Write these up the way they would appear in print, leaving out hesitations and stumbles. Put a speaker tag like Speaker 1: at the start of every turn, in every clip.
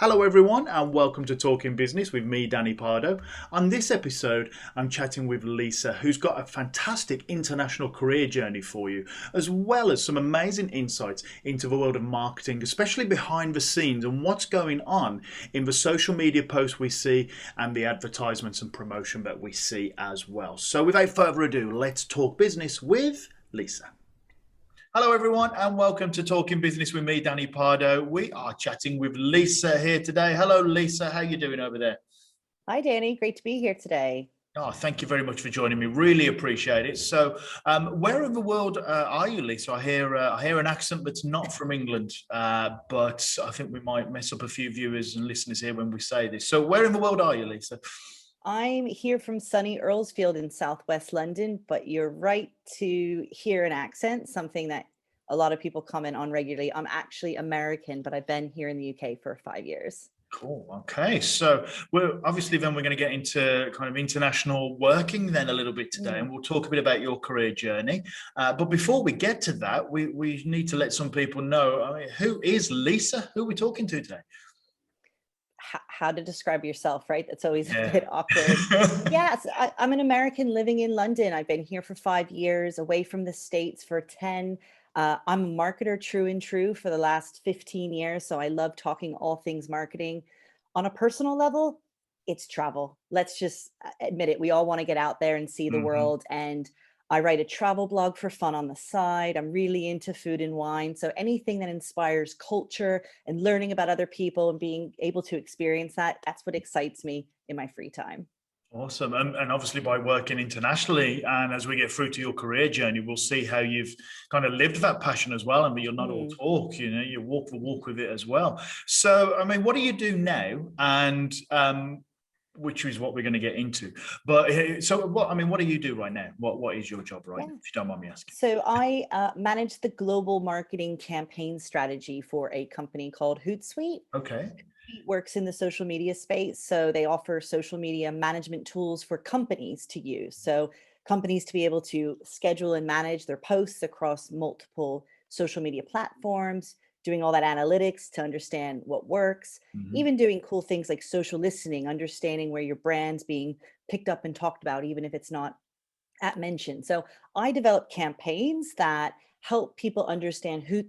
Speaker 1: Hello, everyone, and welcome to Talking Business with me, Danny Pardo. On this episode, I'm chatting with Lisa, who's got a fantastic international career journey for you, as well as some amazing insights into the world of marketing, especially behind the scenes and what's going on in the social media posts we see and the advertisements and promotion that we see as well. So, without further ado, let's talk business with Lisa. Hello, everyone, and welcome to Talking Business with me, Danny Pardo. We are chatting with Lisa here today. Hello, Lisa. How are you doing over there?
Speaker 2: Hi, Danny. Great to be here today.
Speaker 1: Oh, thank you very much for joining me. Really appreciate it. So, where in the world are you, Lisa? I hear an accent that's not from England, but I think we might mess up a few viewers and listeners here when we say this. So, where in the world are you, Lisa?
Speaker 2: I'm here from sunny Earlsfield in Southwest London, but you're right to hear an accent, something that a lot of people comment on regularly. I'm actually American, but I've been here in the UK for 5 years.
Speaker 1: Cool. Okay. So we're obviously then we're going to get into kind of international working then a little bit today, and we'll talk a bit about your career journey. But before we get to that, we need to let some people know. I mean, who is Lisa? Who are we talking to today?
Speaker 2: How to describe yourself, right? That's always a
Speaker 1: Yeah.
Speaker 2: bit awkward. Yes, I'm an American living in London. I've been here for 5 years, away from the States for 10. I'm a marketer true and true for the last 15 years. So I love talking all things marketing. On a personal level, it's travel. Let's just admit it. We all want to get out there and see the
Speaker 1: Mhm.
Speaker 2: world. And I write a travel blog for fun on the side. I'm really into food and wine. So anything that inspires culture and learning about other people and being able to experience that, that's what excites me in my free time.
Speaker 1: Awesome. And obviously, by working internationally, and as we get through to your career journey, we'll see how you've kind of lived that passion as well. And you're not all
Speaker 2: Mm.
Speaker 1: talk, you walk the walk with it as well. So, I mean, what do you do now? And which is what we're going to get into. But so, what do you do right now? What is your job right now,
Speaker 2: Yeah.
Speaker 1: if you don't mind me asking?
Speaker 2: So I manage the global marketing campaign strategy for a company called Hootsuite.
Speaker 1: Okay.
Speaker 2: It works in the social media space. So they offer social media management tools for companies to use. So companies to be able to schedule and manage their posts across multiple social media platforms, doing all that analytics to understand what works,
Speaker 1: Mhm.
Speaker 2: even doing cool things like social listening, understanding where your brand's being picked up and talked about, even if it's not at mention. So I develop campaigns that help people understand who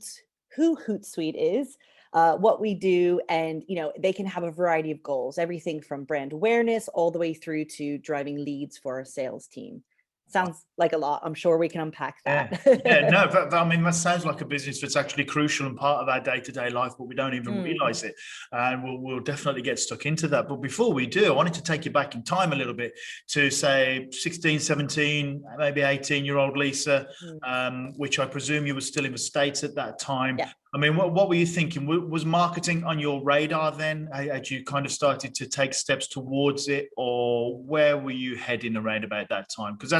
Speaker 2: Hootsuite is, what we do, and they can have a variety of goals, everything from brand awareness all the way through to driving leads for our sales team. Sounds like a lot. I'm sure we can unpack
Speaker 1: Yeah, yeah,
Speaker 2: that.
Speaker 1: no, I mean, that sounds like a business that's actually crucial and part of our day-to-day life, but we don't even
Speaker 2: Mm,
Speaker 1: realize it. And we'll definitely get stuck into that. But before we do, I wanted to take you back in time a little bit to say 16, 17, maybe 18-year-old Lisa,
Speaker 2: mm.
Speaker 1: which I presume you were still in the States at that time.
Speaker 2: Yeah.
Speaker 1: I mean, what were you thinking? Was marketing on your radar then? Had you kind of started to take steps towards it, or where were you heading around about that time? Because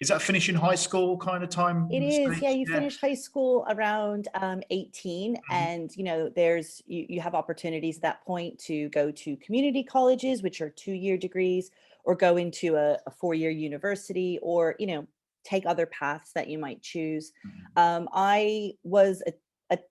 Speaker 1: is that finishing high school kind of time
Speaker 2: It
Speaker 1: in the
Speaker 2: is. Yeah,
Speaker 1: States?
Speaker 2: you
Speaker 1: Yeah.
Speaker 2: finish high school around 18,
Speaker 1: Mhm.
Speaker 2: and there's you have opportunities at that point to go to community colleges, which are 2-year degrees, or go into a 4-year university, or take other paths that you might choose.
Speaker 1: Mhm.
Speaker 2: I was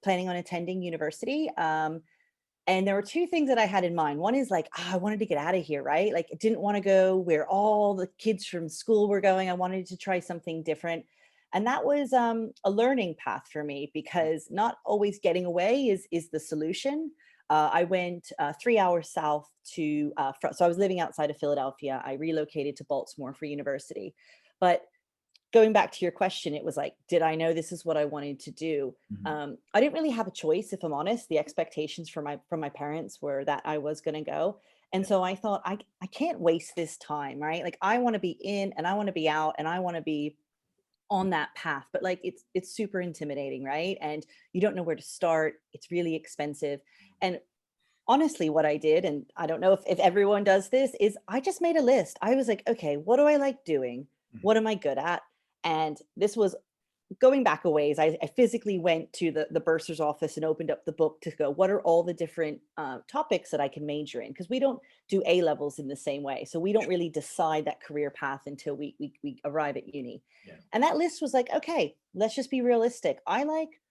Speaker 2: planning on attending university. And there were two things that I had in mind. One is like, I wanted to get out of here, right? Like, I didn't want to go where all the kids from school were going. I wanted to try something different. And that was a learning path for me, because not always getting away is the solution. I went 3 hours south so I was living outside of Philadelphia. I relocated to Baltimore for university. But going back to your question, it was like, did I know this is what I wanted to do?
Speaker 1: Mhm.
Speaker 2: I didn't really have a choice, if I'm honest. The expectations from my parents were that I was going to go. And
Speaker 1: Yeah.
Speaker 2: so I thought, I can't waste this time, right? Like, I want to be in and I want to be out and I want to be on that path. But like, it's super intimidating, right? And you don't know where to start. It's really expensive. And honestly, what I did, and I don't know if everyone does this, is I just made a list. I was like, okay, what do I like doing?
Speaker 1: Mhm.
Speaker 2: What am I good at? And this was going back a ways. I physically went to the bursar's office and opened up the book to go, what are all the different topics that I can major in? Because we don't do A levels in the same way. So we don't really decide that career path until we arrive at uni.
Speaker 1: Yeah.
Speaker 2: And that list was like, okay, let's just be realistic. I like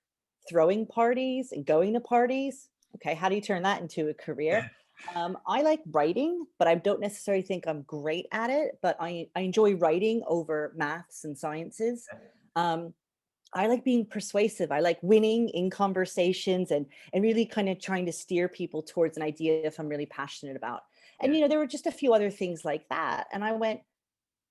Speaker 2: throwing parties and going to parties. okay, how do you turn that into a career?
Speaker 1: Yeah.
Speaker 2: I like writing, but I don't necessarily think I'm great at it. But I enjoy writing over maths and sciences. Um, I like being persuasive. I like winning in conversations and really kind of trying to steer people towards an idea if I'm really passionate about. And
Speaker 1: Yeah.
Speaker 2: there were just a few other things like that. And I went,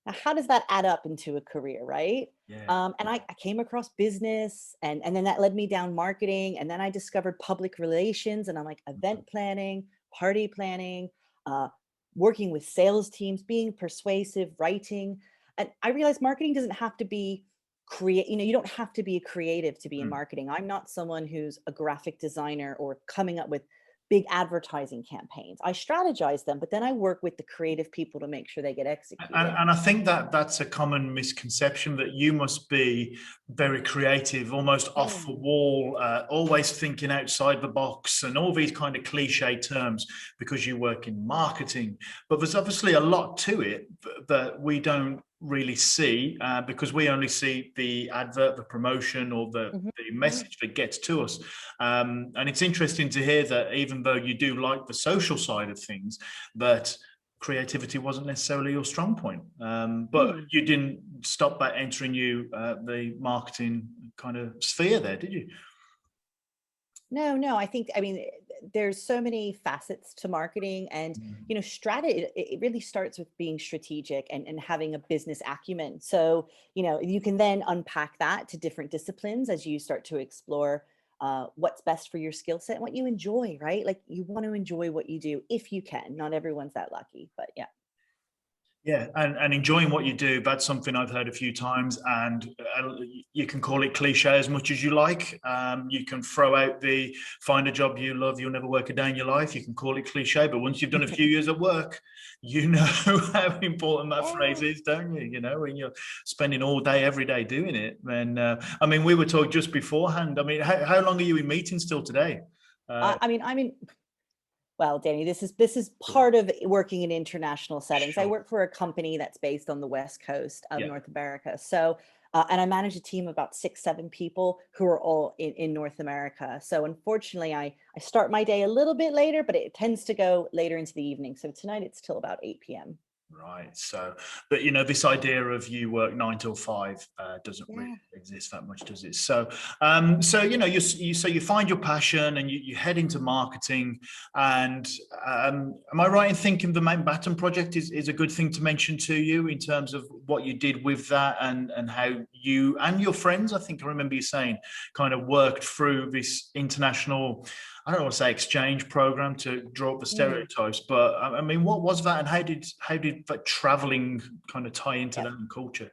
Speaker 2: "Now, how does that add up into a career, right?"
Speaker 1: Yeah.
Speaker 2: And I came across business, and then that led me down marketing, and then I discovered public relations, and I'm like event planning, party planning, uh, working with sales teams, being persuasive, writing, and I realized marketing doesn't have to be create. You don't have to be a creative to be in
Speaker 1: Mm.
Speaker 2: marketing. I'm not someone who's a graphic designer or coming up with big advertising campaigns. I strategize them, but then I work with the creative people to make sure they get executed.
Speaker 1: And I think that that's a common misconception, that you must be very creative, almost off the
Speaker 2: Mm,
Speaker 1: wall, always thinking outside the box, and all these kind of cliche terms because you work in marketing. But there's obviously a lot to it that we don't really see, because we only see the advert, the promotion, or
Speaker 2: mhm,
Speaker 1: the
Speaker 2: mhm.
Speaker 1: message that gets to us. And it's interesting to hear that even though you do like the social side of things, that creativity wasn't necessarily your strong point. But
Speaker 2: Mm.
Speaker 1: you didn't stop by entering the marketing kind of sphere there, did you?
Speaker 2: No, no, I mean, there's so many facets to marketing and,
Speaker 1: Mm.
Speaker 2: it really starts with being strategic and having a business acumen. So, you can then unpack that to different disciplines as you start to explore what's best for your skill set and what you enjoy, right? Like you want to enjoy what you do if you can. Not everyone's that lucky, but yeah.
Speaker 1: Yeah, and enjoying what you do, that's something I've heard a few times. And you can call it cliche as much as you like. You can throw out the find a job you love, you'll never work a day in your life. You can call it cliche, but once you've done a few years at work, you know how important that phrase
Speaker 2: Yeah.
Speaker 1: is, don't you? When you're spending all day, every day doing it. And I mean, we were talking just beforehand. I mean, how long are you in meetings still today? Uh,
Speaker 2: I mean, well, Danny, this is part of working in international settings. I
Speaker 1: sure.
Speaker 2: work for a company that's based on the West Coast of
Speaker 1: Yeah.
Speaker 2: North America. So, and I manage a team of about 6, 7 people who are all in North America. So, unfortunately, I start my day a little bit later, but it tends to go later into the evening. So tonight it's till about 8 p.m.
Speaker 1: Right. So, but this idea of you work 9 till 5 doesn't really
Speaker 2: Yeah.
Speaker 1: exist that much, does it? So, so you find your passion and you head into marketing. And am I right in thinking the Mountbatten project is a good thing to mention to you in terms of what you did with that, and how you and your friends, I think I remember you saying, kind of worked through this international, I don't want to say exchange program to draw up the
Speaker 2: Mm,
Speaker 1: stereotypes, but I mean, what was that, and how did that traveling kind of tie into
Speaker 2: yep.
Speaker 1: that culture?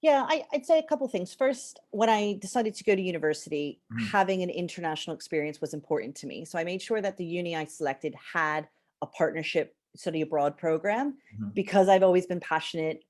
Speaker 2: Yeah, I'd say a couple things. First, when I decided to go to university,
Speaker 1: Mhm.
Speaker 2: having an international experience was important to me. So I made sure that the uni I selected had a partnership study abroad program
Speaker 1: Mhm.
Speaker 2: because I've always been passionate.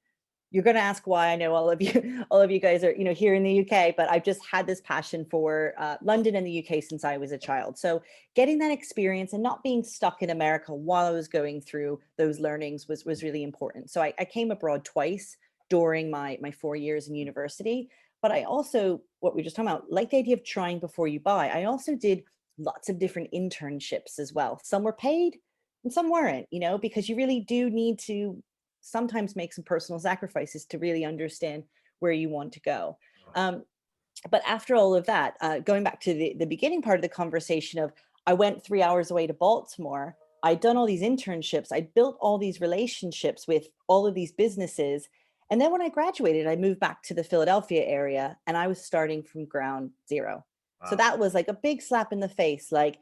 Speaker 2: You're going to ask why. I know all of you, all of you guys are, here in the UK, but I've just had this passion for London and the UK since I was a child. So getting that experience and not being stuck in America while I was going through those learnings was really important. So I came abroad twice during my 4 years in university. But I also, what we were just talking about, like the idea of trying before you buy. I also did lots of different internships as well. Some were paid and some weren't, because you really do need to sometimes make some personal sacrifices to really understand where you want to go. Um, but after all of that, going back to the beginning part of the conversation of I went 3 hours away to Baltimore, I'd done all these internships, I built all these relationships with all of these businesses. And then when I graduated, I moved back to the Philadelphia area and I was starting from ground zero. So
Speaker 1: Wow.
Speaker 2: that was like a big slap in the face. Like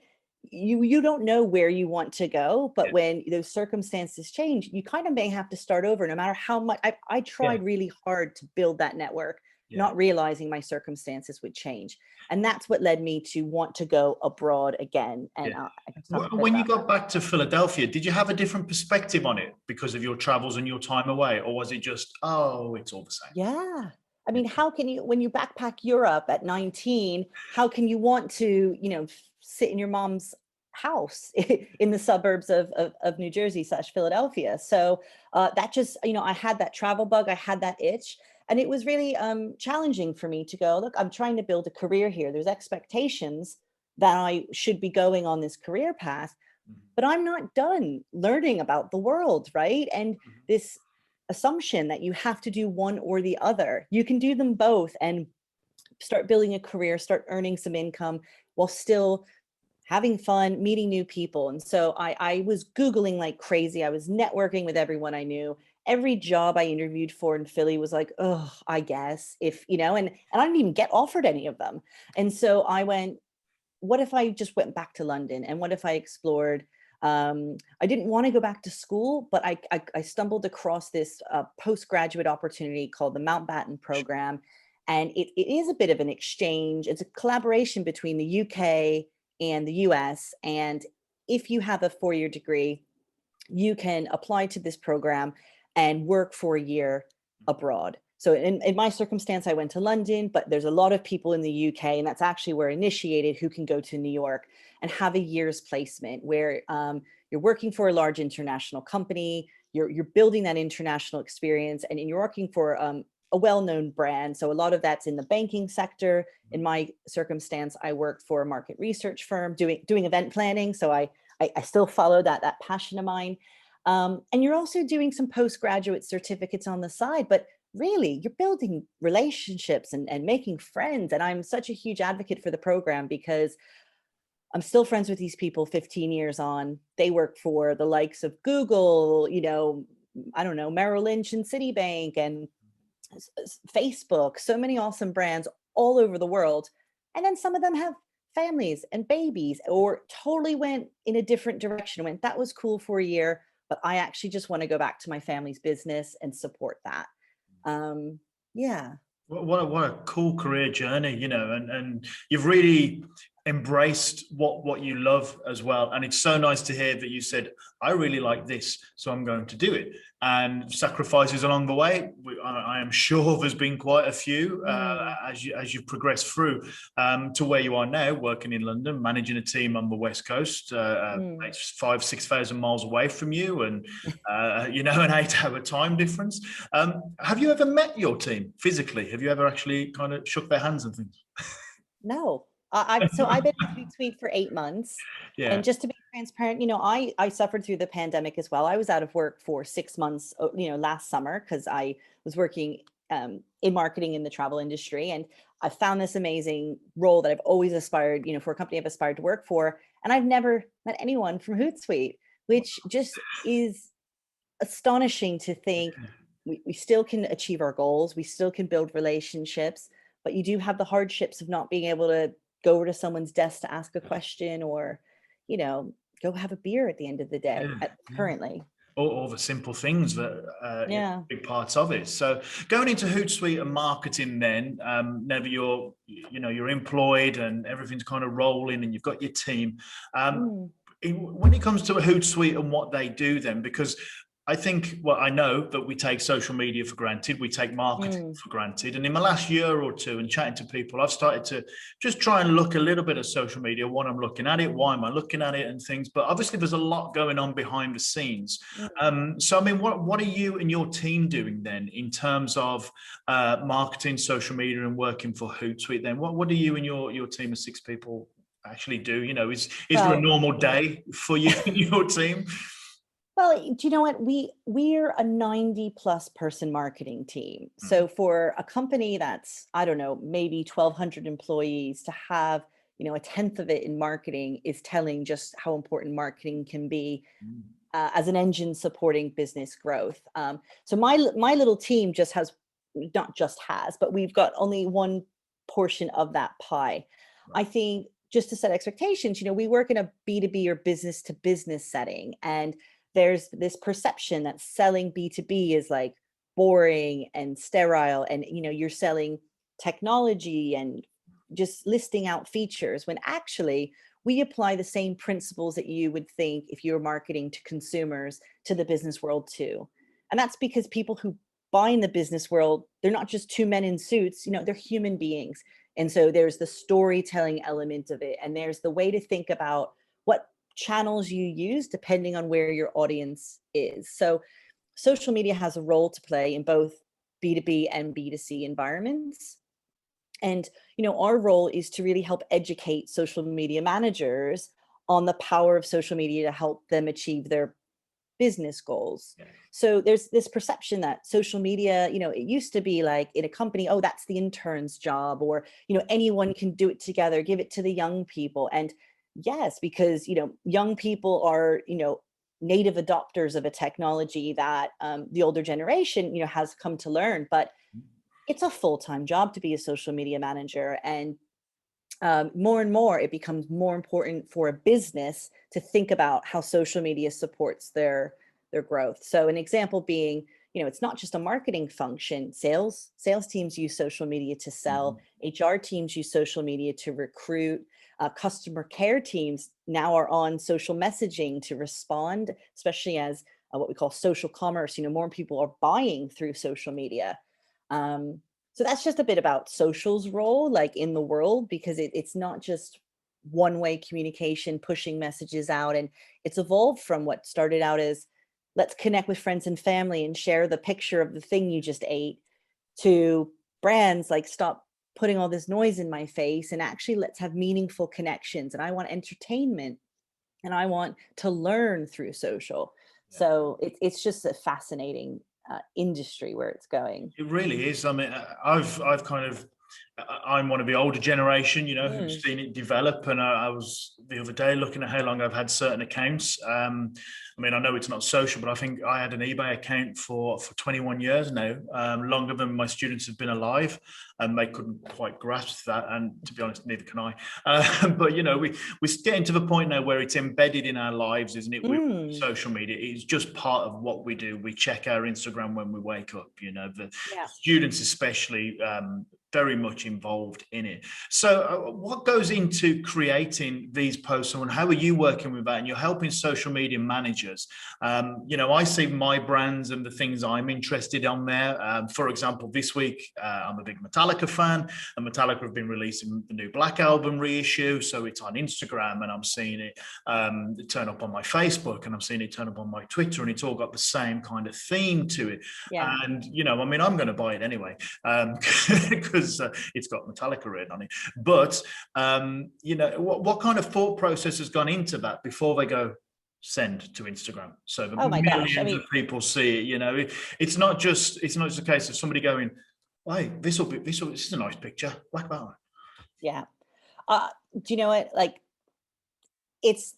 Speaker 2: you don't know where you want to go,
Speaker 1: Yeah.
Speaker 2: but when those circumstances change, you kind of may have to start over no matter how much I
Speaker 1: Yeah.
Speaker 2: tried really hard to build that network,
Speaker 1: Yeah.
Speaker 2: not realizing my circumstances would change. And that's what led me to want to go abroad again.
Speaker 1: Yeah.
Speaker 2: And I can talk a bit
Speaker 1: When you
Speaker 2: about that.
Speaker 1: got back to Philadelphia, did you have a different perspective on it because of your travels and your time away, or was it just, oh, it's all the same?
Speaker 2: Yeah. I
Speaker 1: Yeah.
Speaker 2: mean, how can you, when you backpack Europe at 19, how can you want to, sit in your mom's house in the suburbs of New Jersey slash Philadelphia? So that just, I had that travel bug, I had that itch. And it was really challenging for me to go, look, I'm trying to build a career here. There's expectations, that I should be going on this career path, but I'm not done learning about the world, right? And this assumption that you have to do one or the other. You can do them both and start building a career, start earning some income while still having fun, meeting new people. And so I was Googling like crazy. I was networking with everyone I knew. Every job I interviewed for in Philly was like, oh, I guess if, and I didn't even get offered any of them. And so I went, what if I just went back to London? And what if I explored? I didn't want to go back to school, but I stumbled across this postgraduate opportunity called the Mountbatten program. And it is a bit of an exchange. It's a collaboration between the UK and the US. And if you have a 4-year degree, you can apply to this program and work for a year abroad. So in my circumstance, I went to London, but there's a lot of people in the UK, and that's actually where I initiated, who can go to New York and have a year's placement where you're working for a large international company, you're building that international experience, and you're working for a well-known brand. So a lot of that's in the banking sector. In my circumstance, I worked for a market research firm doing event planning. So I still follow that passion of mine. And you're also doing some postgraduate certificates on the side, but really you're building relationships and making friends. And I'm such a huge advocate for the program because I'm still friends with these people 15 years on. They work for the likes of Google, I don't know, Merrill Lynch and Citibank and Facebook, so many awesome brands all over the world. And then some of them have families and babies or totally went in a different direction, went, that was cool for a year, but I actually just want to go back to my family's business and support that. Yeah.
Speaker 1: What a cool career journey, and you've really embraced what you love as well. And it's so nice to hear that you said, I really like this, so I'm going to do it. And sacrifices along the way, I am sure there's been quite a few as you progress through to where you are now, working in London, managing a team on the West Coast, it's 5,000-6,000 miles away from you, and an 8-hour time difference. Have you ever met your team physically? Have you ever actually kind of shook their hands and things?
Speaker 2: No. I've been at Hootsuite for 8 months.
Speaker 1: Yeah.
Speaker 2: And just to be transparent, I suffered through the pandemic as well. I was out of work for 6 months, last summer because I was working in marketing in the travel industry. And I found this amazing role that I've always aspired, for a company I've aspired to work for. And I've never met anyone from Hootsuite, which just is astonishing to think we still can achieve our goals. We still can build relationships, but you do have the hardships of not being able to go over to someone's desk to ask a question or, go have a beer at the end of the day
Speaker 1: Yeah, yeah.
Speaker 2: currently.
Speaker 1: All the simple things that
Speaker 2: Yeah.
Speaker 1: big parts of it. So going into Hootsuite and marketing, then now that you're employed and everything's kind of rolling and you've got your team.
Speaker 2: Mm,
Speaker 1: When it comes to a Hootsuite and what they do, then because I think, well, I know that we take social media for granted, we take marketing
Speaker 2: mm,
Speaker 1: for granted. And in the last year or two, and chatting to people, I've started to just try and look a little bit at social media, when I'm looking at it, why am I looking at it, and things. But obviously, there's a lot going on behind the scenes.
Speaker 2: mm.
Speaker 1: So, I mean, what are you and your team doing then in terms of marketing, social media, and working for Hootsuite? Then, what do you and your team of 6 people actually do? Is there a
Speaker 2: Well,
Speaker 1: normal day for you and your team?
Speaker 2: Well, do you know what? We're a 90 plus person marketing team. So for a company that's, I don't know, maybe 1,200 employees to have, a tenth of it in marketing is telling just how important marketing can be as an engine supporting business growth. So my little team just has, not just has, but we've got only one portion of that pie. I think just to set expectations, we work in a B2B or business to business setting, and there's this perception that selling B2B is like boring and sterile, and you're selling technology and just listing out features, when actually we apply the same principles that you would think if you were marketing to consumers to the business world too. And that's because people who buy in the business world, they're not just two men in suits, they're human beings. And so there's the storytelling element of it, and there's the way to think about what channels you use depending on where your audience is. So social media has a role to play in both B2B and B2C environments. And, our role is to really help educate social media managers on the power of social media to help them achieve their business goals.
Speaker 1: Yeah.
Speaker 2: So there's this perception that social media, it used to be like in a company, oh, that's the intern's job, or, anyone can do it together, give it to the young people. And yes, because, young people are, native adopters of a technology that the older generation, has come to learn. But it's a full-time job to be a social media manager. And more and more, it becomes more important for a business to think about how social media supports their growth. So an example being, it's not just a marketing function. Sales teams use social media to sell.
Speaker 1: Mhm.
Speaker 2: HR teams use social media to recruit. Customer care teams now are on social messaging to respond, especially as what we call social commerce. More people are buying through social media. Um, so that's just a bit about social's role, like in the world, because it's not just one way communication, pushing messages out. And it's evolved from what started out as let's connect with friends and family and share the picture of the thing you just ate, to brands like stop putting all this noise in my face and actually let's have meaningful connections. And I want entertainment and I want to learn through social.
Speaker 1: Yeah.
Speaker 2: So it's just a fascinating industry where it's going.
Speaker 1: It really is. I mean, I've kind of, I'm one of the older generation, who's
Speaker 2: Mm.
Speaker 1: seen it develop. And I was the other day looking at how long I've had certain accounts. I mean, I know it's not social, but I think I had an eBay account for 21 years now, longer than my students have been alive, and they couldn't quite grasp that. And to be honest, neither can I. But we're getting to the point now where it's embedded in our lives, isn't it? With
Speaker 2: Mm.
Speaker 1: social media, it's just part of what we do. We check our Instagram when we wake up. The
Speaker 2: Yeah.
Speaker 1: students especially, very much involved in it. So what goes into creating these posts, and how are you working with that? And you're helping social media managers. I see my brands and the things I'm interested on there. For example, this week, I'm a big Metallica fan, and Metallica have been releasing the new Black Album reissue. So it's on Instagram, and I'm seeing it turn up on my Facebook, and I'm seeing it turn up on my Twitter, and it's all got the same kind of theme to it.
Speaker 2: Yeah.
Speaker 1: And, I mean, I'm going to buy it anyway, because it's got Metallica written on it. But, what kind of thought process has gone into that before they go send to Instagram, so the
Speaker 2: Oh my gosh. I
Speaker 1: millions of
Speaker 2: mean,
Speaker 1: people see it? It's not just a case of somebody going, hey, this is a nice picture, like that one.
Speaker 2: yeah. Do you know what? Like, it's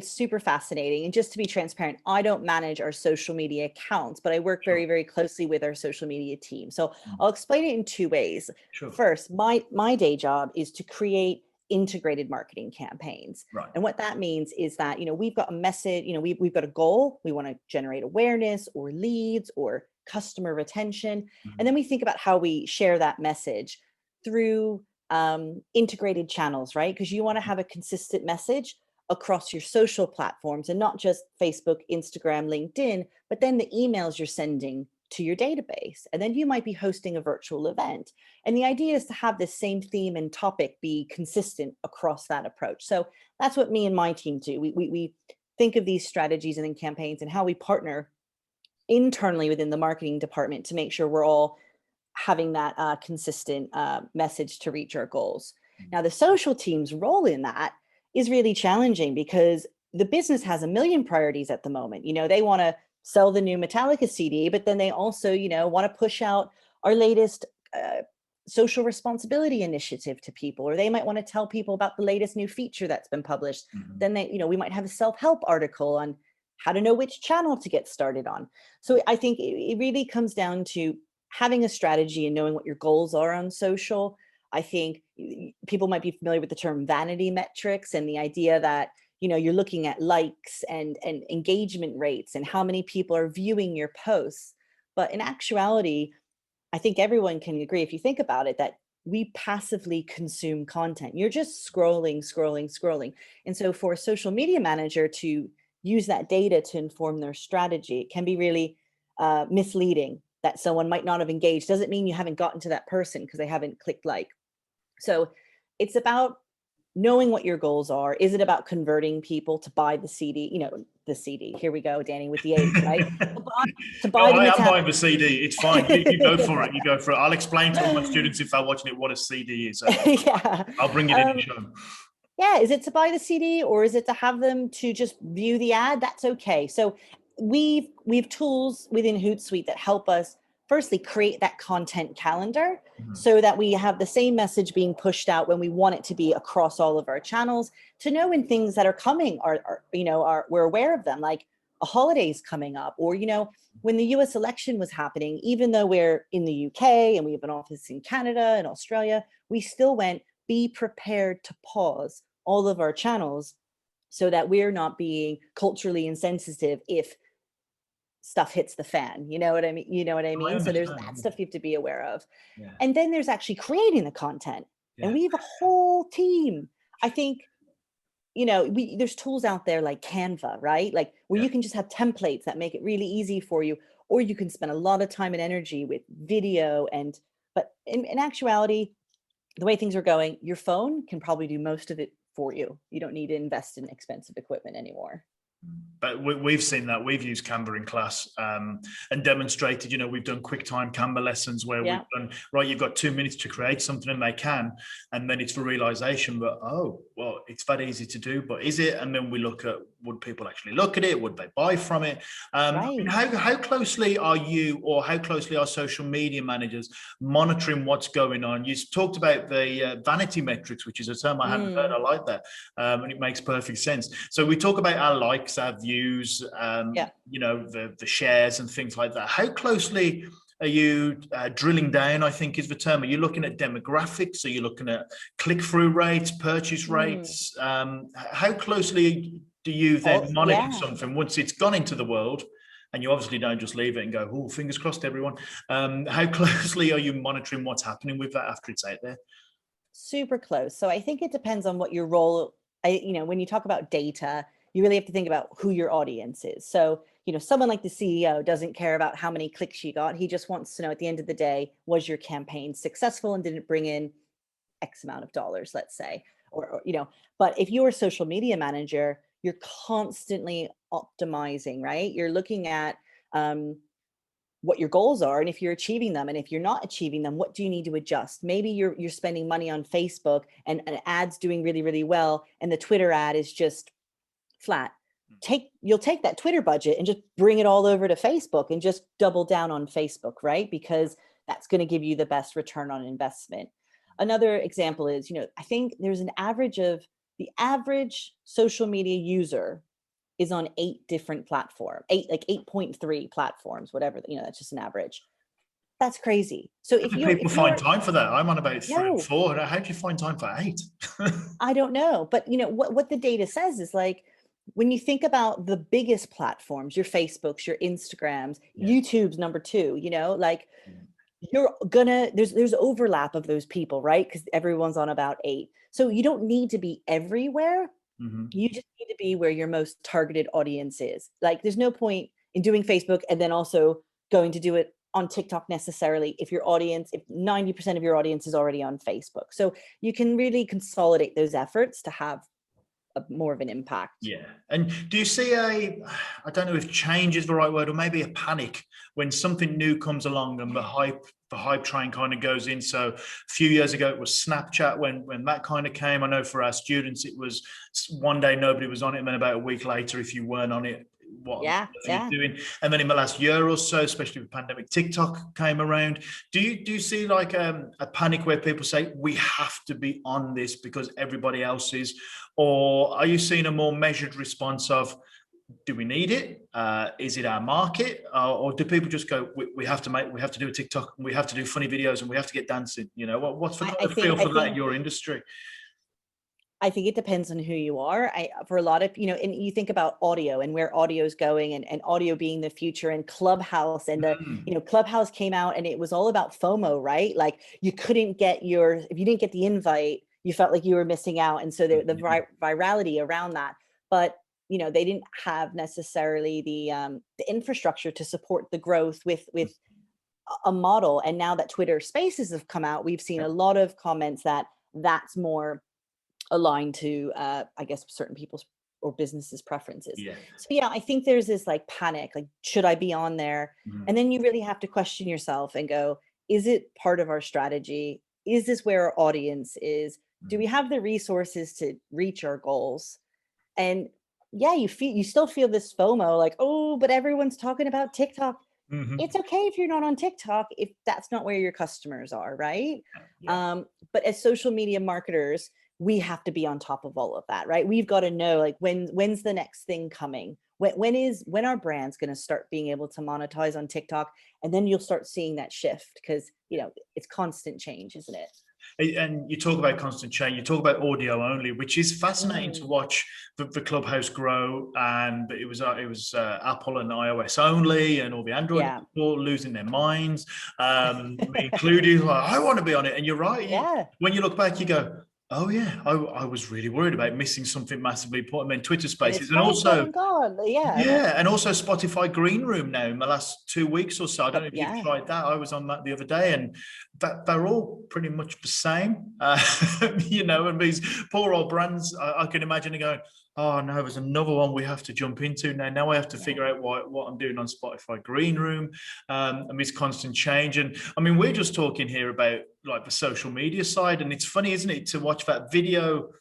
Speaker 2: super fascinating. And just to be transparent, I don't manage our social media accounts, but I work
Speaker 1: Sure.
Speaker 2: very, very closely with our social media team. So
Speaker 1: Mm.
Speaker 2: I'll explain it in two ways.
Speaker 1: Sure.
Speaker 2: First, my day job is to create integrated marketing campaigns.
Speaker 1: Right.
Speaker 2: And what that means is that, we've got a message, we've got a goal. We want to generate awareness or leads or customer retention. And
Speaker 1: Mhm.
Speaker 2: then we think about how we share that message through integrated channels, right? Because you want to have a consistent message across your social platforms and not just Facebook, Instagram, LinkedIn, but then the emails you're sending to your database. And then you might be hosting a virtual event. And the idea is to have the same theme and topic be consistent across that approach. So that's what me and my team do. We think of these strategies and then campaigns and how we partner internally within the marketing department to make sure we're all having that consistent message to reach our goals.
Speaker 1: Mm.
Speaker 2: Now, the social team's role in that is really challenging because the business has a million priorities at the moment. They want to sell the new Metallica CD, but then they also, want to push out our latest social responsibility initiative to people, or they might want to tell people about the latest new feature that's been published.
Speaker 1: Mhm.
Speaker 2: Then we might have a self-help article on how to know which channel to get started on. So I think it really comes down to having a strategy and knowing what your goals are on social. I think people might be familiar with the term vanity metrics and the idea that you're looking at likes and engagement rates and how many people are viewing your posts. But in actuality, I think everyone can agree, if you think about it, that we passively consume content. You're just scrolling, scrolling, scrolling. And so for a social media manager to use that data to inform their strategy, it can be really misleading that someone might not have engaged. Doesn't mean you haven't gotten to that person because they haven't clicked like. So it's about knowing what your goals are. Is it about converting people to buy the CD? the CD. Here we go, Danny, with the age, right? To
Speaker 1: No,
Speaker 2: buy the
Speaker 1: I am
Speaker 2: metallic.
Speaker 1: buying the CD. It's fine. You go for it. You go for it. I'll explain to all my students if they're watching it what a CD is.
Speaker 2: Yeah.
Speaker 1: I'll bring it in and show them.
Speaker 2: Yeah, is it to buy the CD or is it to have them to just view the ad? That's okay. So we've tools within Hootsuite that help us firstly create that content calendar so that we have the same message being pushed out when we want it to be across all of our channels, to know when things that are coming are we're aware of them, like a holiday's coming up, or when the US election was happening, even though we're in the UK and we have an office in Canada and Australia, we still went, be prepared to pause all of our channels so that we're not being culturally insensitive if stuff hits the fan. You know what I mean?
Speaker 1: I
Speaker 2: So there's
Speaker 1: understand.
Speaker 2: that stuff you have to be aware of.
Speaker 1: Yeah.
Speaker 2: And then there's actually creating the content. And
Speaker 1: Yeah.
Speaker 2: we have a whole team. I think, there's tools out there like Canva, right? Like where
Speaker 1: Yeah.
Speaker 2: you can just have templates that make it really easy for you, or you can spend a lot of time and energy with video. But in actuality, the way things are going, your phone can probably do most of it for you. You don't need to invest in expensive equipment anymore.
Speaker 1: But we've seen that. We've used Canva in class and demonstrated, we've done QuickTime Canva lessons where we've done, right, you've got 2 minutes to create something and they can, and then it's for realization, but, oh, well, it's that easy to do, but is it? And then we look at, would people actually look at it? Would they buy from it?
Speaker 2: Right.
Speaker 1: How closely are you, or how closely are social media managers monitoring what's going on? You talked about the vanity metrics, which is a term I hadn't heard. I like that. And it makes perfect sense. So we talk about our likes, our views, the shares and things like that. How closely are you drilling down, I think is the term? Are you looking at demographics? Are you looking at click-through rates, purchase rates? How closely do you then monitor something once it's gone into the world? And you obviously don't just leave it and go, oh, fingers crossed, everyone. How closely are you monitoring what's happening with that after it's out there?
Speaker 2: Super close. So I think it depends on what your role, when you talk about data, you really have to think about who your audience is. So, someone like the CEO doesn't care about how many clicks you got. He just wants to know at the end of the day, was your campaign successful and did it bring in X amount of dollars, let's say, but if you're a social media manager, you're constantly optimizing, right? You're looking at, what your goals are and if you're achieving them, and if you're not achieving them, what do you need to adjust? Maybe you're spending money on Facebook and an ad's doing really, really well and the Twitter ad is just flat. You'll take that Twitter budget and just bring it all over to Facebook and just double down on Facebook, right? Because that's going to give you the best return on investment. Another example is, I think there's an average of the average social media user is on 8 different platforms, 8.3 platforms, whatever, that's just an average. That's crazy. So
Speaker 1: if people find time for that, I'm on about 3 or 4. How do you find time for 8?
Speaker 2: I don't know. But what the data says is, like, when you think about the biggest platforms, your Facebooks, your Instagrams, YouTube's number 2, like there's overlap of those people, right? Because everyone's on about 8. So you don't need to be everywhere. You just need to be where your most targeted audience is. Like, there's no point in doing Facebook and then also going to do it on TikTok necessarily if 90% of your audience is already on Facebook. So you can really consolidate those efforts to have more of an impact.
Speaker 1: Yeah. And do you see I don't know if change is the right word, or maybe a panic when something new comes along and the hype train kind of goes in? So a few years ago, it was Snapchat when that kind of came. I know for our students, it was one day nobody was on it, and then about a week later, if you weren't on it, what you're doing. And then in the last year or so, especially with pandemic, TikTok came around. Do you see like a panic where people say we have to be on this because everybody else is? Or are you seeing a more measured response of, do we need it? Is it our market? Or do people just go, we have to do a TikTok, and we have to do funny videos, and we have to get dancing? What's the kind of feel for that in your industry?
Speaker 2: I think it depends on who you are. For a lot of, and you think about audio and where audio is going, and audio being the future, and Clubhouse, and Clubhouse came out and it was all about FOMO, right? Like, you couldn't get if you didn't get the invite, you felt like you were missing out. And so the virality around that, but they didn't have necessarily the infrastructure to support the growth with a model. And now that Twitter Spaces have come out, we've seen a lot of comments that that's more aligned to, I guess, certain people's or businesses' preferences.
Speaker 1: Yeah.
Speaker 2: So yeah, I think there's this like panic, like, should I be on there?
Speaker 1: Mhm.
Speaker 2: And then you really have to question yourself and go, is it part of our strategy? Is this where our audience is? Do
Speaker 1: Mhm.
Speaker 2: we have the resources to reach our goals? And yeah, you still feel this FOMO, like, oh, but everyone's talking about TikTok.
Speaker 1: Mhm.
Speaker 2: It's okay if you're not on TikTok if that's not where your customers are, right?
Speaker 1: Yeah.
Speaker 2: But as social media marketers, we have to be on top of all of that, right? We've got to know like when's the next thing coming? When our brand's going to start being able to monetize on TikTok, and then you'll start seeing that shift because it's constant change, isn't it?
Speaker 1: And you talk about constant change, you talk about audio only, which is fascinating to
Speaker 2: Mm,
Speaker 1: watch the clubhouse grow. And it was Apple and iOS only, and all the Android
Speaker 2: yeah,
Speaker 1: people losing their minds, me included. Like, I want to be on it, and you're right.
Speaker 2: yeah.
Speaker 1: When you look back, you go, "Oh yeah, I was really worried about missing something massively important." And Twitter
Speaker 2: And it's
Speaker 1: Spaces, and
Speaker 2: like,
Speaker 1: also
Speaker 2: going on, yeah,
Speaker 1: yeah, and also Spotify Green Room now in the last 2 weeks or so. I don't know if you've
Speaker 2: yeah.
Speaker 1: tried that. I was on that the other day, and that they're all pretty much the same. And these poor old brands, I can imagine going, oh no, there's another one we have to jump into now. Now I have to
Speaker 2: Yeah.
Speaker 1: figure out what I'm doing on Spotify Green Room, and this constant change. And I mean, we're just talking here about like the social media side, and it's funny, isn't it, to watch that video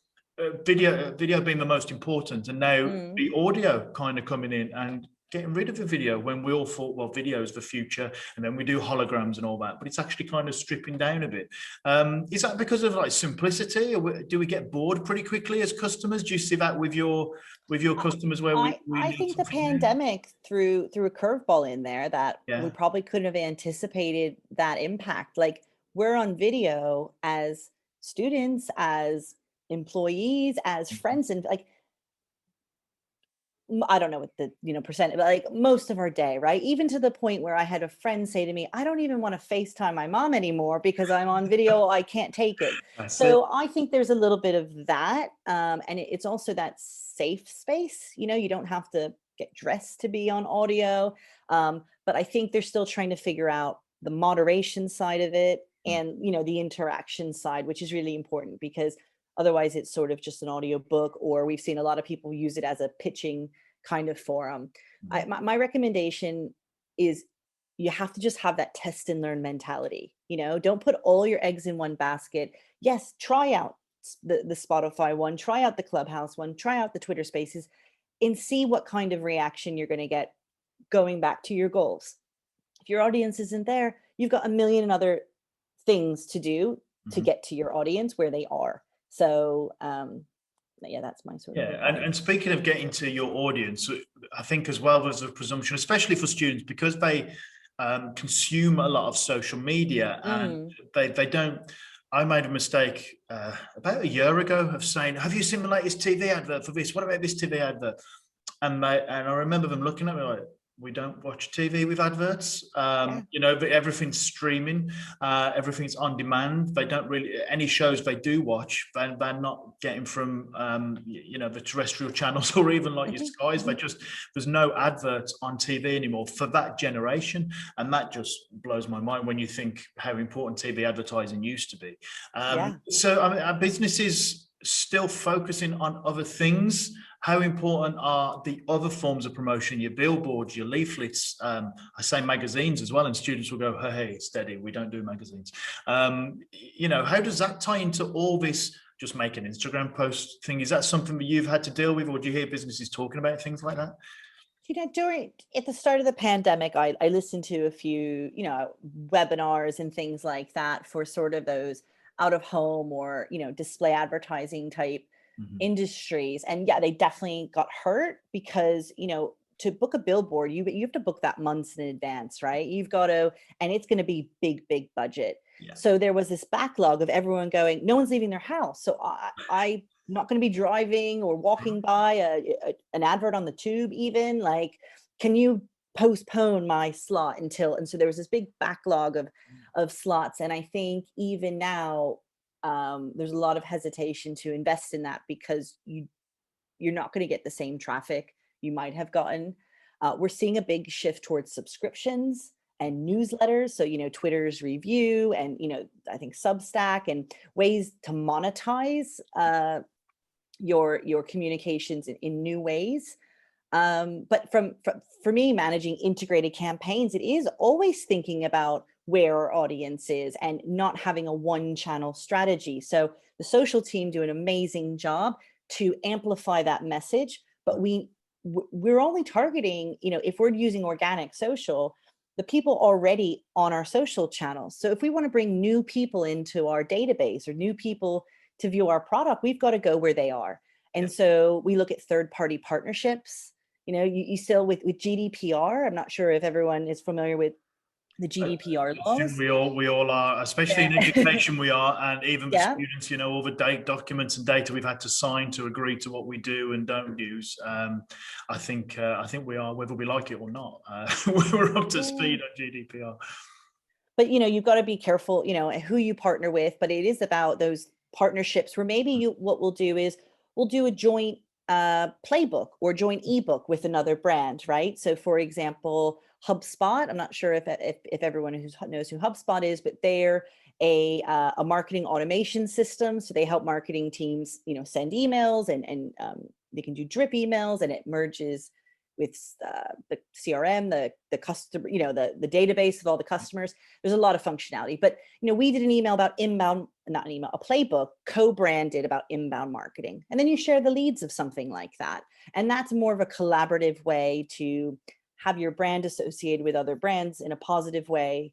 Speaker 1: being the most important, and now
Speaker 2: Mm.
Speaker 1: the audio kind of coming in and getting rid of the video when we all thought, well, video is the future, and then we do holograms and all that, but it's actually kind of stripping down a bit. Is that because of like simplicity, or do we get bored pretty quickly as customers? Do you see that with your
Speaker 2: I
Speaker 1: customers where we
Speaker 2: I
Speaker 1: need
Speaker 2: think the
Speaker 1: something new?
Speaker 2: pandemic threw a curveball in there that we
Speaker 1: Yeah.
Speaker 2: probably couldn't have anticipated that impact. Like, we're on video as students, as employees, as friends, and like I don't know what the percent, but like most of our day, right? Even to the point where I had a friend say to me, "I don't even want to FaceTime my mom anymore because I'm on video. I can't take it."
Speaker 1: That's it.
Speaker 2: So I think there's a little bit of that, and it's also that safe space. You don't have to get dressed to be on audio, but I think they're still trying to figure out the moderation side of it and the interaction side, which is really important because otherwise it's sort of just an audio book, or we've seen a lot of people use it as a pitching kind of forum. My recommendation is you have to just have that test and learn mentality. Don't put all your eggs in one basket. Yes, try out the Spotify one, try out the Clubhouse one, try out the Twitter Spaces, and see what kind of reaction you're going to get going back to your goals. If your audience isn't there, you've got a million other things to do to
Speaker 1: Mhm.
Speaker 2: get to your audience where they are. So, yeah, that's my sort of
Speaker 1: Yeah, and,
Speaker 2: advice.
Speaker 1: and speaking of getting to your audience, I think as well there's a presumption, especially for students, because they consume a lot of social media, and
Speaker 2: Mm,
Speaker 1: they don't. I made a mistake about a year ago of saying, "Have you seen the latest TV advert for this? What about this TV advert?" And I remember them looking at me like, we don't watch TV with adverts.
Speaker 2: yeah.
Speaker 1: But everything's streaming, everything's on demand. They don't really any shows they do watch. They're not getting from the terrestrial channels or even like your
Speaker 2: Mhm,
Speaker 1: skies. They
Speaker 2: mhm.
Speaker 1: just there's no adverts on TV anymore for that generation, and that just blows my mind when you think how important TV advertising used to be.
Speaker 2: Yeah.
Speaker 1: So I mean, our business is still focusing on other things. How important are the other forms of promotion, your billboards, your leaflets? I say magazines as well, and students will go, hey, steady, we don't do magazines. How does that tie into all this just make an Instagram post thing? Is that something that you've had to deal with, or do you hear businesses talking about things like that?
Speaker 2: During at the start of the pandemic, I listened to a few, webinars and things like that for sort of those out of home or, display advertising type
Speaker 1: Mhm.
Speaker 2: industries. And yeah, they definitely got hurt because, to book a billboard, you have to book that months in advance, right? You've got to, and it's going to be big, big budget.
Speaker 1: Yeah.
Speaker 2: So there was this backlog of everyone going, no one's leaving their house. So I'm not going to be driving or walking by an advert on the tube, even like, can you postpone my slot until? And so there was this big backlog of slots. And I think even now, there's a lot of hesitation to invest in that because you're not going to get the same traffic you might have gotten. We're seeing a big shift towards subscriptions and newsletters. So, Twitter's review and, I think Substack and ways to monetize your communications in new ways. But for me, managing integrated campaigns, it is always thinking about where our audience is and not having a one channel strategy. So the social team do an amazing job to amplify that message, but we're only targeting, if we're using organic social, the people already on our social channels. So if we want to bring new people into our database or new people to view our product, we've got to go where they are. And so we look at third party partnerships. You still with GDPR. I'm not sure if everyone is familiar with the GDPR
Speaker 1: I think
Speaker 2: laws.
Speaker 1: we all are, especially in
Speaker 2: Yeah.
Speaker 1: education. We are, and even for
Speaker 2: Yeah.
Speaker 1: students, all the documents and data we've had to sign to agree to what we do and don't use. I think we are, whether we like it or not, we're up to speed on GDPR.
Speaker 2: But you've got to be careful, who you partner with. But it is about those partnerships where maybe what we'll do is we'll do a joint playbook or joint ebook with another brand, right? So, for example, HubSpot. I'm not sure if everyone who knows who HubSpot is, but they're a marketing automation system. So they help marketing teams, send emails and they can do drip emails, and it merges with the CRM, the customer, the database of all the customers. There's a lot of functionality, but we did an email about inbound, not an email, a playbook co-branded about inbound marketing, and then you share the leads of something like that, and that's more of a collaborative way to have your brand associated with other brands in a positive way,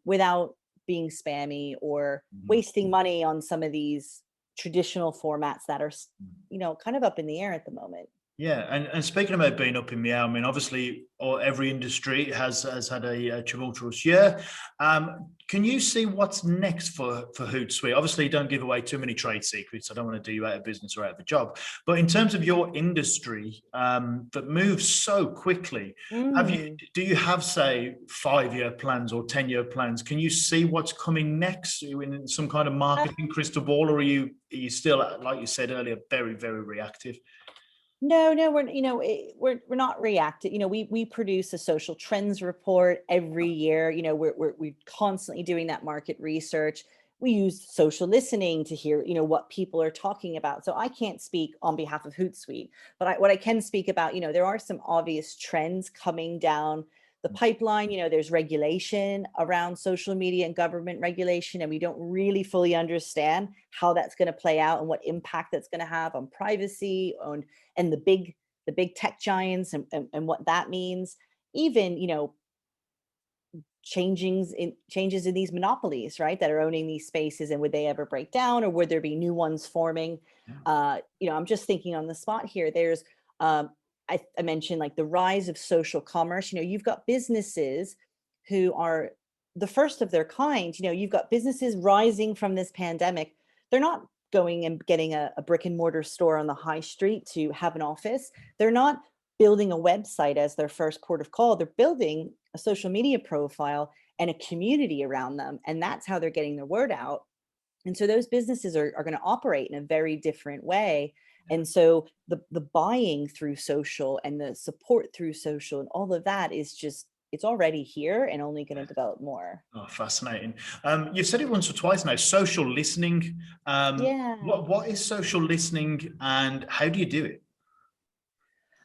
Speaker 2: without being spammy or wasting money on some of these traditional formats that are, kind of up in the air at the moment.
Speaker 1: Yeah, and speaking about being up in the air, I mean, obviously, every industry has had a tumultuous year. Can you see what's next for Hootsuite? Obviously, don't give away too many trade secrets. I don't want to do you out of business or out of a job. But in terms of your industry, that moves so quickly, do you have, say, 5-year plans or 10-year plans? Can you see what's coming next in some kind of marketing crystal ball, or are you still, like you said earlier, very, very reactive?
Speaker 2: No, we're not reactive. We produce a social trends report every year. We're constantly doing that market research. We use social listening to hear, what people are talking about. So I can't speak on behalf of Hootsuite, but what I can speak about, there are some obvious trends coming down the pipeline. There's regulation around social media and government regulation, and we don't really fully understand how that's going to play out and what impact that's going to have on privacy and the big tech giants and what that means. Even, changes in these monopolies, right, that are owning these spaces, and would they ever break down, or would there be new ones forming? I'm just thinking on the spot here. There's I mentioned like the rise of social commerce. You've got businesses who are the first of their kind. You've got businesses rising from this pandemic. They're not going and getting a brick and mortar store on the high street to have an office. They're not building a website as their first port of call. They're building a social media profile and a community around them. And that's how they're getting their word out. And so those businesses are going to operate in a very different way. And so the buying through social and the support through social and all of that is just, it's already here and only going to develop more.
Speaker 1: Oh, fascinating. You've said it once or twice now, social listening.
Speaker 2: Yeah.
Speaker 1: What is social listening and how do you do it?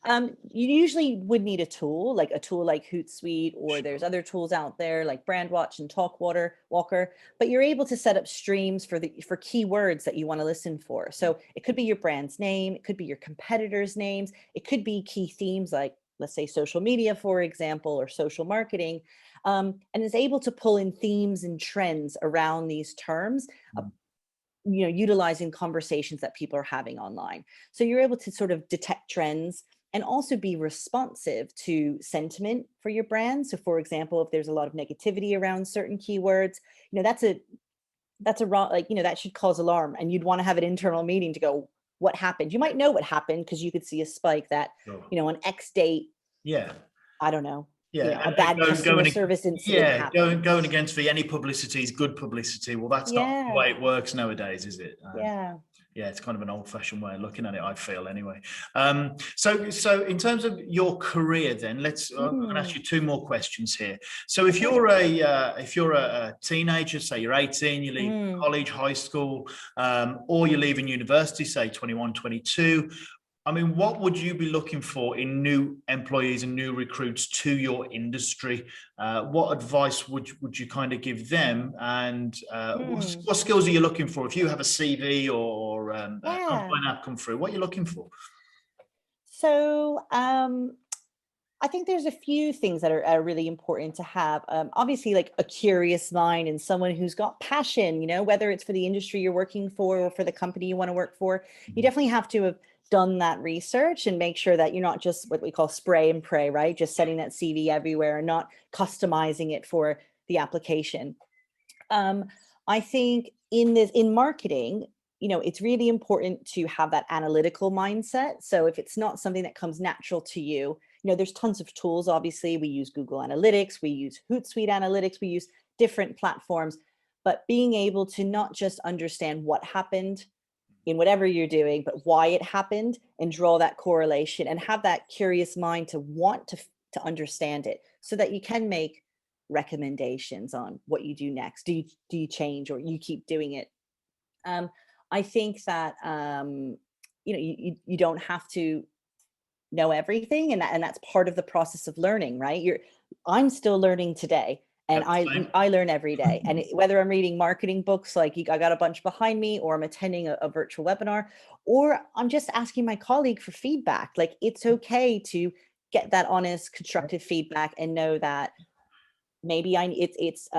Speaker 2: You usually would need a tool like Hootsuite, or there's other tools out there like Brandwatch and Walker, but you're able to set up streams for keywords that you want to listen for. So it could be your brand's name, it could be your competitors' names, it could be key themes like, let's say, social media, for example, or social marketing, and is able to pull in themes and trends around these terms. Utilizing conversations that people are having online. So you're able to sort of detect trends and also be responsive to sentiment for your brand. So for example, if there's a lot of negativity around certain keywords, that's a wrong, that should cause alarm, and you'd want to have an internal meeting to go, what happened? You might know what happened because you could see a spike that, on X date.
Speaker 1: Yeah.
Speaker 2: I don't know.
Speaker 1: Yeah,
Speaker 2: a bad customer service incident happened.
Speaker 1: Going against any publicity is good publicity. Well, that's not the way it works nowadays, is it?
Speaker 2: Yeah.
Speaker 1: Yeah, it's kind of an old-fashioned way of looking at it, I feel, anyway. So in terms of your career, then I'm going to ask
Speaker 2: Mm,
Speaker 1: you two more questions here. So if
Speaker 2: okay.
Speaker 1: you're a teenager, say you're 18, you leave
Speaker 2: Mm,
Speaker 1: college, high school, or you're leaving university, say 21, 22. I mean, what would you be looking for in new employees and new recruits to your industry? What advice would you kind of give them? And
Speaker 2: mm.
Speaker 1: what skills are you looking for? If you have a CV or a
Speaker 2: Yeah.
Speaker 1: company app come through, what are you looking for?
Speaker 2: So, I think there's a few things that are really important to have. Obviously, like a curious mind and someone who's got passion, whether it's for the industry you're working for or for the company you want to work for. You
Speaker 1: Mhm.
Speaker 2: definitely have to have done that research and make sure that you're not just what we call spray and pray, right? Just setting that CV everywhere and not customizing it for the application. Um, I think in marketing, it's really important to have that analytical mindset. So if it's not something that comes natural to you, there's tons of tools. Obviously, we use Google Analytics, we use Hootsuite Analytics, we use different platforms, but being able to not just understand what happened in whatever you're doing, but why it happened and draw that correlation and have that curious mind to want to understand it so that you can make recommendations on what you do next. Do you change or you keep doing it? Um, I think that you don't have to know everything, and that's part of the process of learning, right? I'm still learning today, and
Speaker 1: Yep,
Speaker 2: i
Speaker 1: same.
Speaker 2: i learn every day, and whether I'm reading marketing books like I got a bunch behind me, or I'm attending a virtual webinar, or I'm just asking my colleague for feedback. Like, it's okay to get that honest constructive feedback and know that maybe it's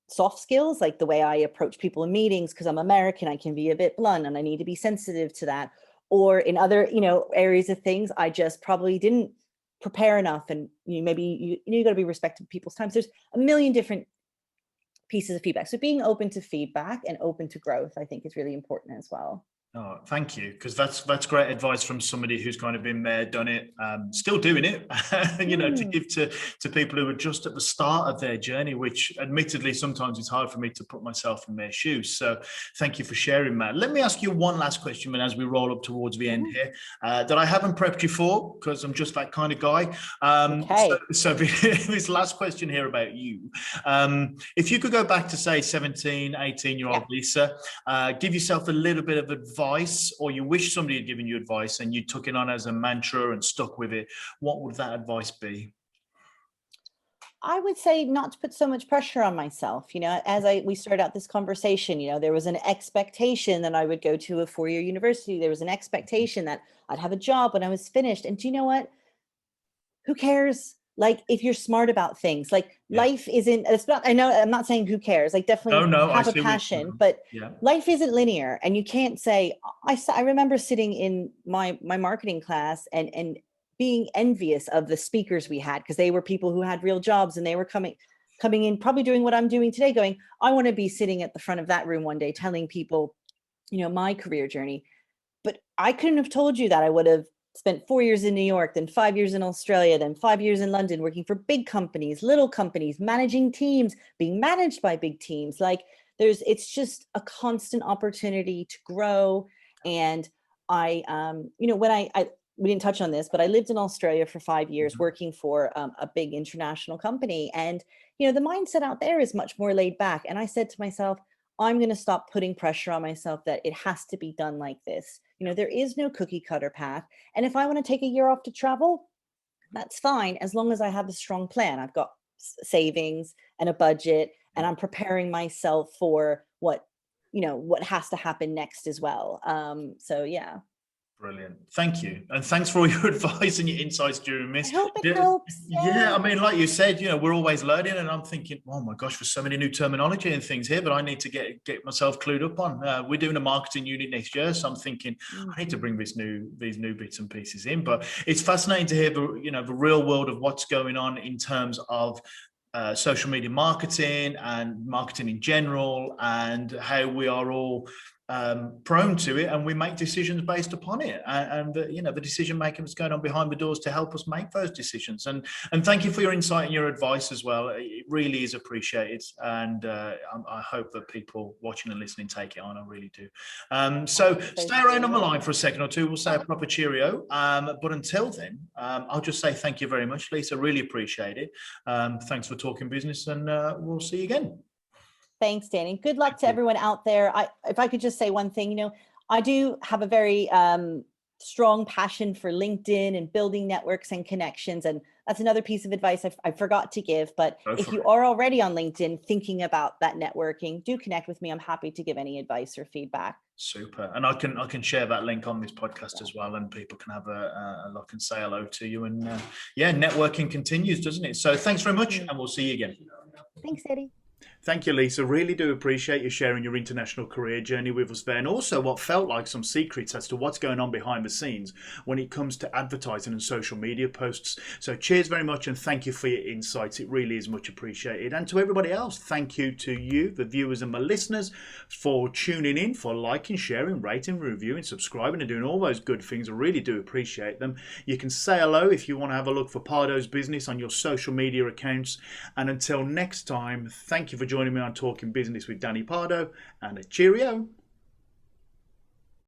Speaker 2: soft skills, like the way I approach people in meetings, because I'm American, I can be a bit blunt and I need to be sensitive to that. Or in other, areas of things, I just probably didn't prepare enough. And maybe you got to be respectful of people's times. There's a million different pieces of feedback. So being open to feedback and open to growth, I think, is really important as well.
Speaker 1: Oh, thank you, because that's great advice from somebody who's kind of been there, done it, still doing it. To
Speaker 2: Mm,
Speaker 1: give to people who are just at the start of their journey, which admittedly sometimes it's hard for me to put myself in their shoes. So thank you for sharing that. Let me ask you one last question, and as we roll up towards the end
Speaker 2: mhm.
Speaker 1: here, that I haven't prepped you for because I'm just that kind of guy.
Speaker 2: Okay.
Speaker 1: So this last question here about you. If you could go back to say 17, 18-year-old
Speaker 2: Yeah.
Speaker 1: Lisa, give yourself a little bit of advice, or you wish somebody had given you advice and you took it on as a mantra and stuck with it, what would that advice be?
Speaker 2: I would say not to put so much pressure on myself. As we started out this conversation, there was an expectation that I would go to a 4-year university. There was an expectation that I'd have a job when I was finished. And do you know what? Who cares? Like, if you're smart about things, like,
Speaker 1: Yeah.
Speaker 2: life isn't, it's not, I know, I'm not saying who cares, like,
Speaker 1: No,
Speaker 2: definitely
Speaker 1: no, I
Speaker 2: have a
Speaker 1: see what
Speaker 2: passion, but
Speaker 1: yeah.
Speaker 2: life isn't linear. And you can't say, I remember sitting in my marketing class and being envious of the speakers we had, because they were people who had real jobs, and they were coming in, probably doing what I'm doing today, going, I want to be sitting at the front of that room one day telling people, my career journey. But I couldn't have told you that I would have spent 4 years in New York, then 5 years in Australia, then 5 years in London, working for big companies, little companies, managing teams, being managed by big teams. Like, it's just a constant opportunity to grow. And when we didn't touch on this, but I lived in Australia for 5 years
Speaker 1: Mhm.
Speaker 2: working for a big international company. And, the mindset out there is much more laid back. And I said to myself, I'm going to stop putting pressure on myself that it has to be done like this. There is no cookie cutter path. And if I want to take a year off to travel, that's fine, as long as I have a strong plan. I've got savings and a budget, and I'm preparing myself for what has to happen next as well. So yeah.
Speaker 1: Brilliant. Thank you. And thanks for all your advice and your insights during
Speaker 2: I
Speaker 1: this.
Speaker 2: hope it helps.
Speaker 1: Yeah,
Speaker 2: Yeah.
Speaker 1: I mean, like you said, we're always learning, and I'm thinking, oh my gosh, there's so many new terminology and things here that I need to get myself clued up on. We're doing a marketing unit next year, so I'm thinking I need to
Speaker 2: Mhm.
Speaker 1: bring these new bits and pieces in. But it's fascinating to hear the real world of what's going on in terms of social media marketing and marketing in general, and how we are all prone to it, and we make decisions based upon it. And the decision making that's going on behind the doors to help us make those decisions. And thank you for your insight and your advice as well. It really is appreciated, and I hope that people watching and listening take it on. I really do. So stay around on the line for a second or two. We'll say a proper cheerio. But until then, I'll just say thank you very much, Lisa. Really appreciate it. Thanks for talking business, and we'll see you again.
Speaker 2: Thanks, Danny. Good luck to everyone out there. If I could just say one thing, I do have a very strong passion for LinkedIn and building networks and connections. And that's another piece of advice I forgot to give. But if you are already on LinkedIn thinking about that networking, do connect with me. I'm happy to give any advice or feedback.
Speaker 1: Super. And I can share that link on this podcast as well, and people can have a look and say hello to you. And networking continues, doesn't it? So thanks very much, and we'll see you again.
Speaker 2: Thanks, Eddie.
Speaker 1: Thank you, Lisa. Really do appreciate you sharing your international career journey with us there, and also what felt like some secrets as to what's going on behind the scenes when it comes to advertising and social media posts. So cheers very much, and thank you for your insights. It really is much appreciated. And to everybody else, thank you to you, the viewers and my listeners, for tuning in, for liking, sharing, rating, reviewing, subscribing, and doing all those good things. I really do appreciate them. You can say hello if you want to have a look for Pardo's business on your social media accounts. And until next time, thank you for joining me on Talking Business with Danny Pardo, and a cheerio.